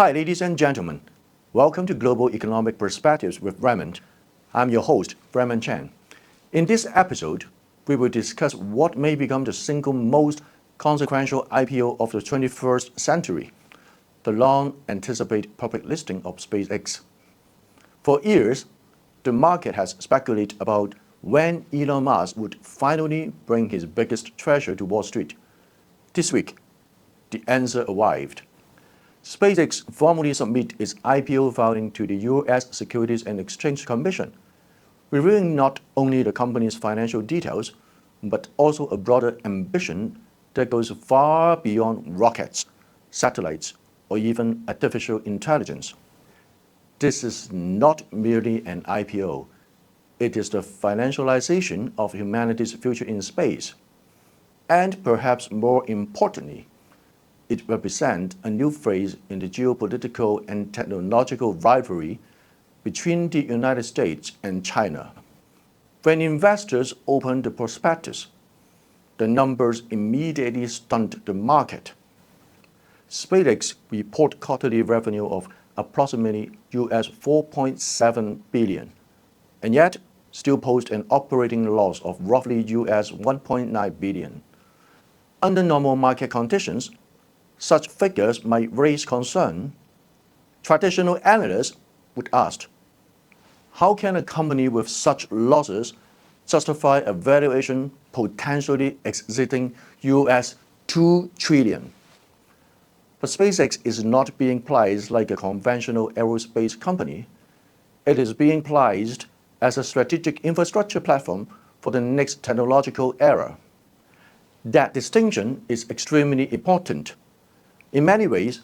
Hi, ladies and gentlemen. Welcome to Global Economic Perspectives with Raymond. I'm your host, Raymond Chan. In this episode, we will discuss what may become the single most consequential IPO of the 21st century, the long-anticipated public listing of SpaceX. For years, the market has speculated about when Elon Musk would finally bring his biggest treasure to Wall Street. This week, the answer arrived. SpaceX formally submitted its IPO filing to the U.S. Securities and Exchange Commission, revealing not only the company's financial details, but also a broader ambition that goes far beyond rockets, satellites, or even artificial intelligence. This is not merely an IPO. It is the financialization of humanity's future in space. And perhaps more importantly, it represents a new phase in the geopolitical and technological rivalry between the United States and China. When investors opened the prospectus, the numbers immediately stunned the market. SpaceX reported quarterly revenue of approximately US $4.7 billion, and yet still post an operating loss of roughly US $1.9 billion. Under normal market conditions, such figures might raise concern. Traditional analysts would ask, how can a company with such losses justify a valuation potentially exceeding US $2 trillion? But SpaceX is not being priced like a conventional aerospace company. It is being priced as a strategic infrastructure platform for the next technological era. That distinction is extremely important. In many ways,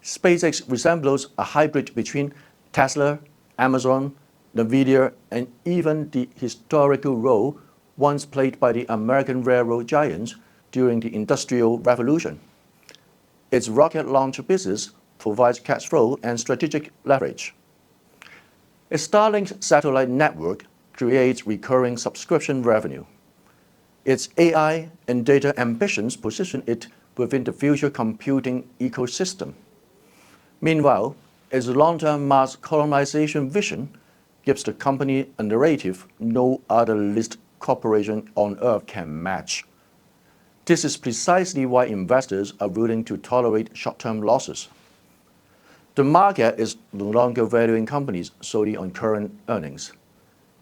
SpaceX resembles a hybrid between Tesla, Amazon, NVIDIA, and even the historical role once played by the American railroad giants during the Industrial Revolution. Its rocket launch business provides cash flow and strategic leverage. Its Starlink satellite network creates recurring subscription revenue. Its AI and data ambitions position it within the future computing ecosystem. Meanwhile, its long-term Mars colonization vision gives the company a narrative no other listed corporation on Earth can match. This is precisely why investors are willing to tolerate short-term losses. The market is no longer valuing companies solely on current earnings.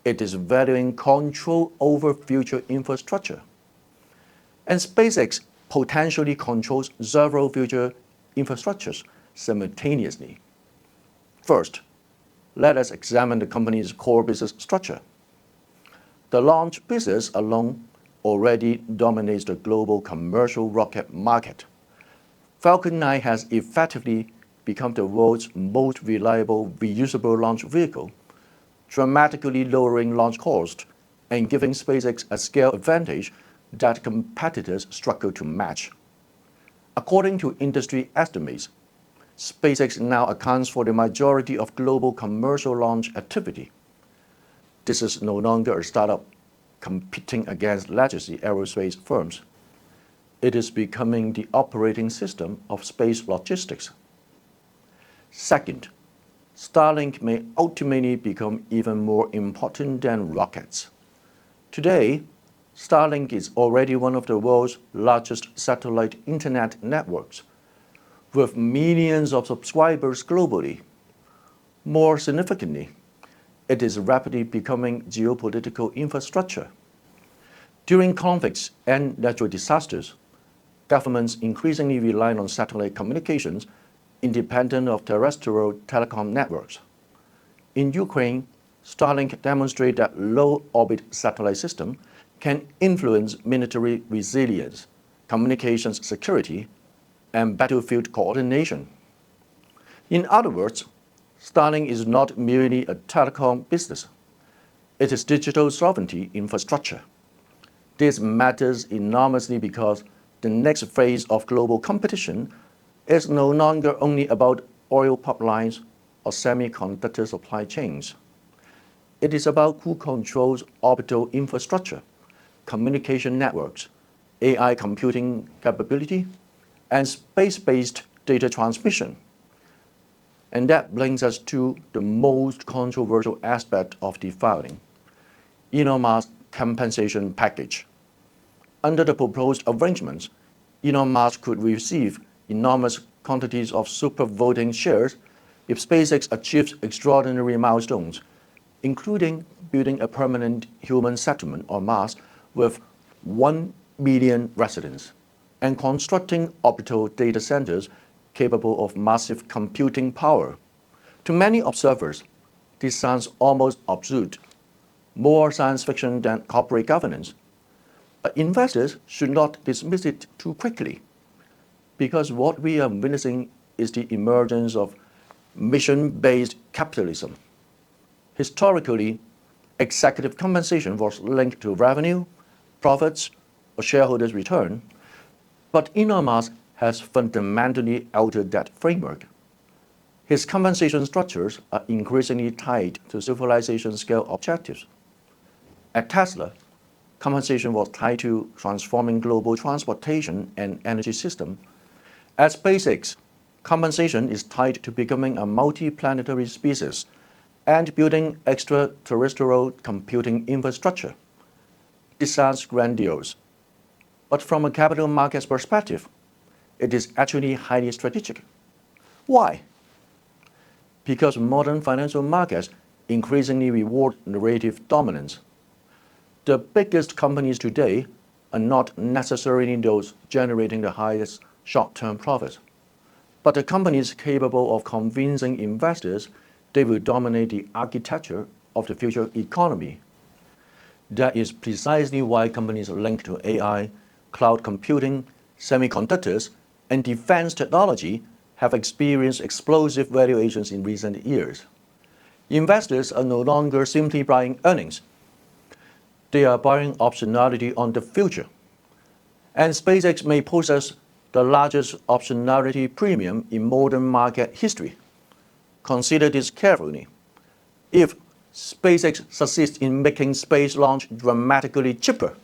It is valuing control over future infrastructure. And SpaceX potentially controls several future infrastructures simultaneously. First, let us examine the company's core business structure. The launch business alone already dominates the global commercial rocket market. Falcon 9 has effectively become the world's most reliable reusable launch vehicle, dramatically lowering launch costs and giving SpaceX a scale advantage that competitors struggle to match. According to industry estimates, SpaceX now accounts for the majority of global commercial launch activity. This is no longer a startup competing against legacy aerospace firms. It is becoming the operating system of space logistics. Second, Starlink may ultimately become even more important than rockets. Today, Starlink is already one of the world's largest satellite internet networks, with millions of subscribers globally. More significantly, it is rapidly becoming geopolitical infrastructure. During conflicts and natural disasters, governments increasingly rely on satellite communications independent of terrestrial telecom networks. In Ukraine, Starlink demonstrates that low-orbit satellite system can influence military resilience, communications security, and battlefield coordination. In other words, Starlink is not merely a telecom business. It is digital sovereignty infrastructure. This matters enormously because the next phase of global competition is no longer only about oil pipelines or semiconductor supply chains. It is about who controls orbital infrastructure, communication networks, AI computing capability, and space-based data transmission. And that brings us to the most controversial aspect of the filing, Elon Musk's compensation package. Under the proposed arrangements, Elon Musk could receive enormous quantities of super voting shares if SpaceX achieves extraordinary milestones, including building a permanent human settlement on Mars with 1 million residents and constructing orbital data centers capable of massive computing power. To many observers, this sounds almost absurd, more science fiction than corporate governance. But investors should not dismiss it too quickly, because what we are witnessing is the emergence of mission-based capitalism. Historically, executive compensation was linked to revenue, profits, or shareholders' return, but Elon Musk has fundamentally altered that framework. His compensation structures are increasingly tied to civilization-scale objectives. At Tesla, compensation was tied to transforming global transportation and energy system. At SpaceX, compensation is tied to becoming a multi-planetary species and building extraterrestrial computing infrastructure. This sounds grandiose, but from a capital markets perspective, it is actually highly strategic. Why? Because modern financial markets increasingly reward narrative dominance. The biggest companies today are not necessarily those generating the highest short-term profits, but the companies capable of convincing investors they will dominate the architecture of the future economy. That is precisely why companies linked to AI, cloud computing, semiconductors, and defense technology have experienced explosive valuations in recent years. Investors are no longer simply buying earnings. They are buying optionality on the future. And SpaceX may possess the largest optionality premium in modern market history. Consider this carefully. If SpaceX succeeds in making space launch dramatically cheaper,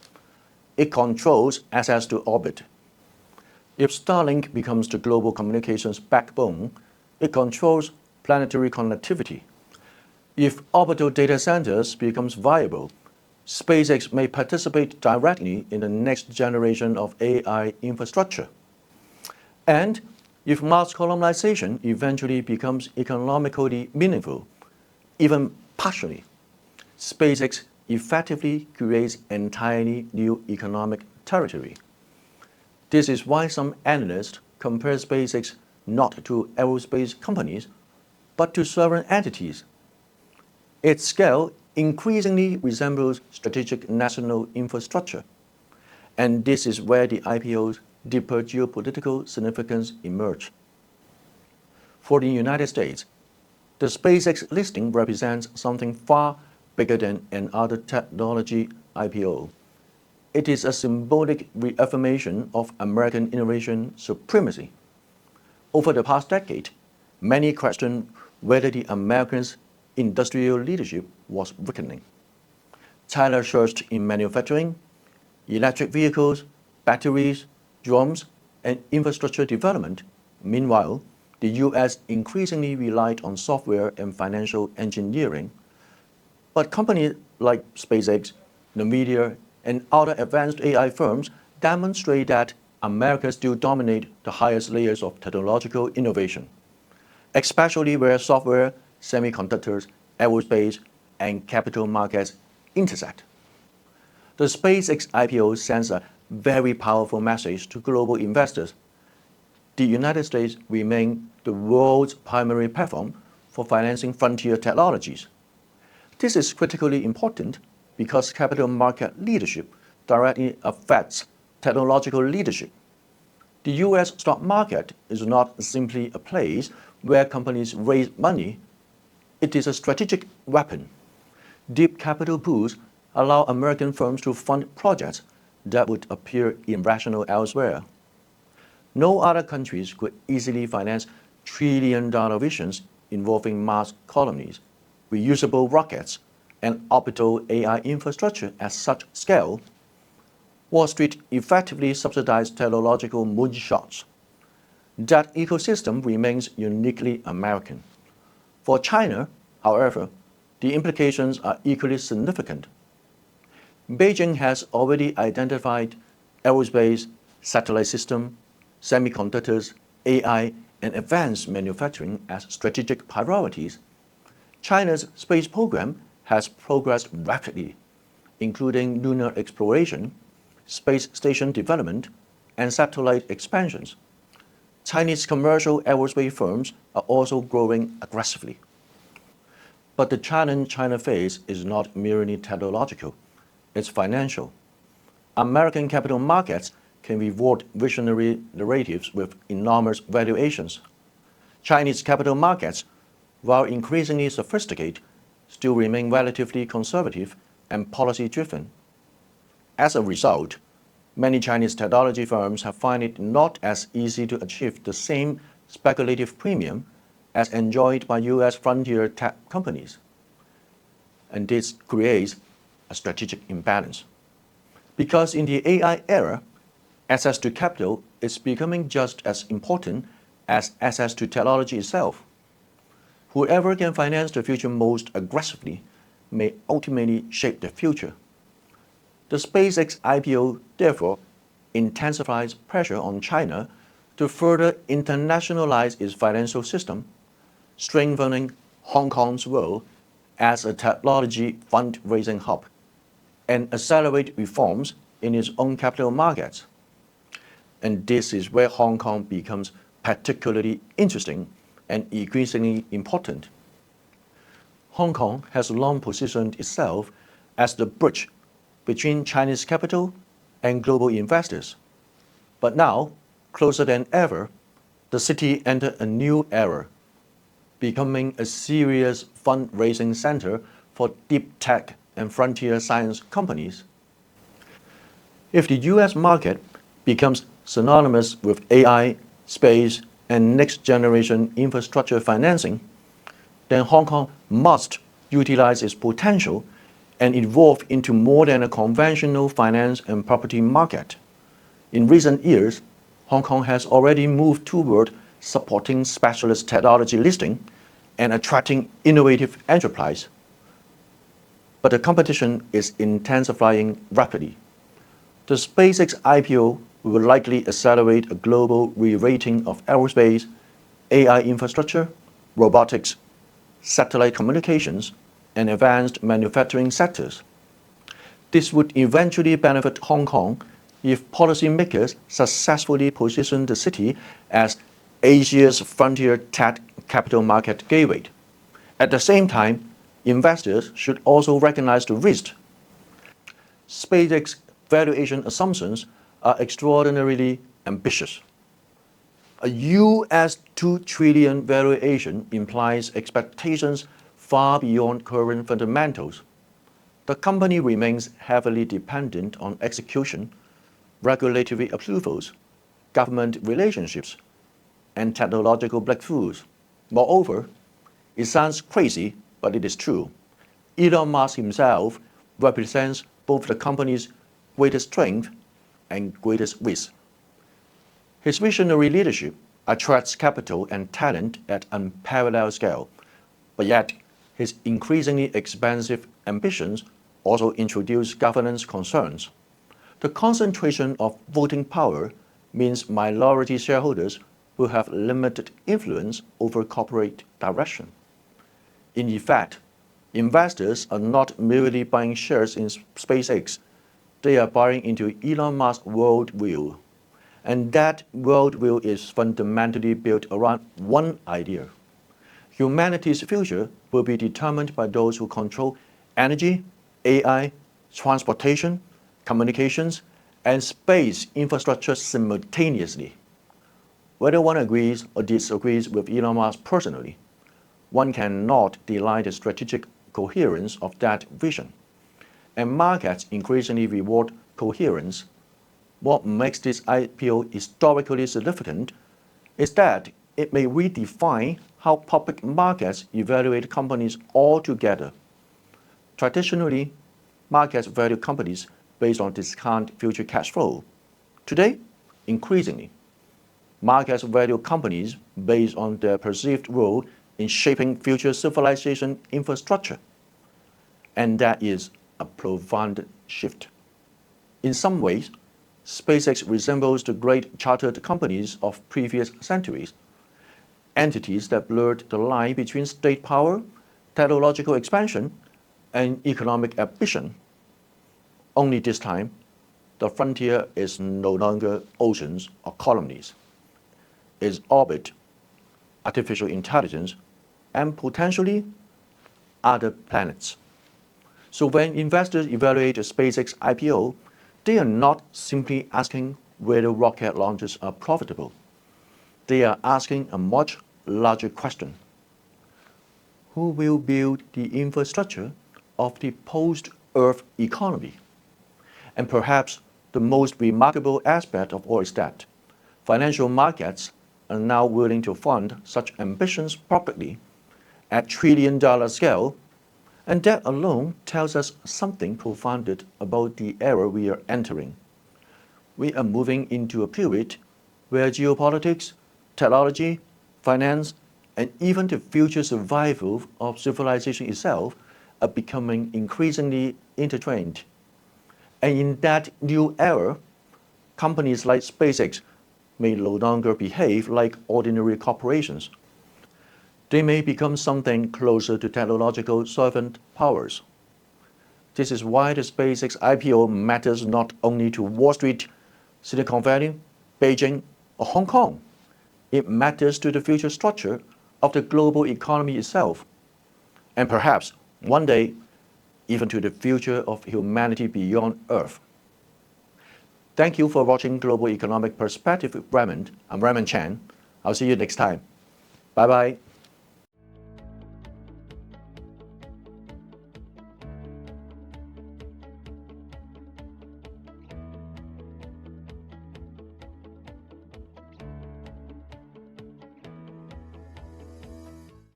it controls access to orbit. If Starlink becomes the global communications backbone, it controls planetary connectivity. If orbital data centers becomes viable, SpaceX may participate directly in the next generation of AI infrastructure. And if Mars colonization eventually becomes economically meaningful, even partially, SpaceX effectively creates entirely new economic territory. This is why some analysts compare SpaceX not to aerospace companies, but to sovereign entities. Its scale increasingly resembles strategic national infrastructure, and this is where the IPO's deeper geopolitical significance emerge. For the United States, the SpaceX listing represents something far bigger than another technology IPO. It is a symbolic reaffirmation of American innovation supremacy. Over the past decade, many questioned whether the Americans' industrial leadership was weakening. China surged in manufacturing, electric vehicles, batteries, drones, and infrastructure development. Meanwhile, the US increasingly relied on software and financial engineering. But companies like SpaceX, NVIDIA, and other advanced AI firms demonstrate that America still dominates the highest layers of technological innovation, especially where software, semiconductors, aerospace, and capital markets intersect. The SpaceX IPO sends a very powerful message to global investors. The United States remains the world's primary platform for financing frontier technologies. This is critically important because capital market leadership directly affects technological leadership. The US stock market is not simply a place where companies raise money. It is a strategic weapon. Deep capital pools allow American firms to fund projects that would appear irrational elsewhere. No other countries could easily finance trillion-dollar visions involving Mars colonies, reusable rockets, and orbital AI infrastructure at such scale. Wall Street effectively subsidized technological moonshots. That ecosystem remains uniquely American. For China, however, the implications are equally significant. Beijing has already identified aerospace, satellite system, semiconductors, AI, and advanced manufacturing as strategic priorities. China's space program has progressed rapidly, including lunar exploration, space station development, and satellite expansions. Chinese commercial aerospace firms are also growing aggressively. But the challenge China faces is not merely technological, it's financial. American capital markets can reward visionary narratives with enormous valuations. Chinese capital markets, while increasingly sophisticated, still remain relatively conservative and policy-driven. As a result, many Chinese technology firms have found it not as easy to achieve the same speculative premium as enjoyed by U.S. frontier tech companies. And this creates a strategic imbalance. Because in the AI era, access to capital is becoming just as important as access to technology itself. Whoever can finance the future most aggressively may ultimately shape the future. The SpaceX IPO, therefore, intensifies pressure on China to further internationalize its financial system, strengthening Hong Kong's role as a technology fundraising hub, and accelerate reforms in its own capital markets. And this is where Hong Kong becomes particularly interesting and increasingly important. Hong Kong has long positioned itself as the bridge between Chinese capital and global investors. But now, closer than ever, the city entered a new era, becoming a serious fundraising center for deep tech and frontier science companies. If the US market becomes synonymous with AI, space, and next-generation infrastructure financing, then Hong Kong must utilize its potential and evolve into more than a conventional finance and property market. In recent years, Hong Kong has already moved toward supporting specialist technology listing and attracting innovative enterprise. But the competition is intensifying rapidly. The SpaceX IPO will likely accelerate a global re-rating of aerospace, AI infrastructure, robotics, satellite communications, and advanced manufacturing sectors. This would eventually benefit Hong Kong if policymakers successfully position the city as Asia's frontier tech capital market gateway. At the same time, investors should also recognize the risk. SpaceX valuation assumptions are extraordinarily ambitious. A US $2 trillion valuation implies expectations far beyond current fundamentals. The company remains heavily dependent on execution, regulatory approvals, government relationships, and technological breakthroughs. Moreover, it sounds crazy, but it is true. Elon Musk himself represents both the company's greatest strength and greatest risk. His visionary leadership attracts capital and talent at unparalleled scale, but yet his increasingly expansive ambitions also introduce governance concerns. The concentration of voting power means minority shareholders will have limited influence over corporate direction. In effect, investors are not merely buying shares in SpaceX, they are buying into Elon Musk's worldview. And that worldview is fundamentally built around one idea. Humanity's future will be determined by those who control energy, AI, transportation, communications, and space infrastructure simultaneously. Whether one agrees or disagrees with Elon Musk personally, one cannot deny the strategic coherence of that vision. And markets increasingly reward coherence. What makes this IPO historically significant is that it may redefine how public markets evaluate companies altogether. Traditionally, markets value companies based on discounted future cash flow. Today, increasingly, markets value companies based on their perceived role in shaping future civilization infrastructure. And that is a profound shift. In some ways, SpaceX resembles the great chartered companies of previous centuries, entities that blurred the line between state power, technological expansion, and economic ambition. Only this time, the frontier is no longer oceans or colonies. It's orbit, artificial intelligence, and potentially other planets. So when investors evaluate the SpaceX IPO, they are not simply asking whether rocket launches are profitable. They are asking a much larger question. Who will build the infrastructure of the post-Earth economy? And perhaps the most remarkable aspect of all is that financial markets are now willing to fund such ambitions publicly at trillion-dollar scale, and that alone tells us something profound about the era we are entering. We are moving into a period where geopolitics, technology, finance, and even the future survival of civilization itself are becoming increasingly intertwined. And in that new era, companies like SpaceX may no longer behave like ordinary corporations. They may become something closer to technological sovereign powers. This is why the SpaceX IPO matters not only to Wall Street, Silicon Valley, Beijing, or Hong Kong. It matters to the future structure of the global economy itself, and perhaps one day, even to the future of humanity beyond Earth. Thank you for watching Global Economic Perspective with Raymond. I'm Raymond Chan. I'll see you next time. Bye-bye.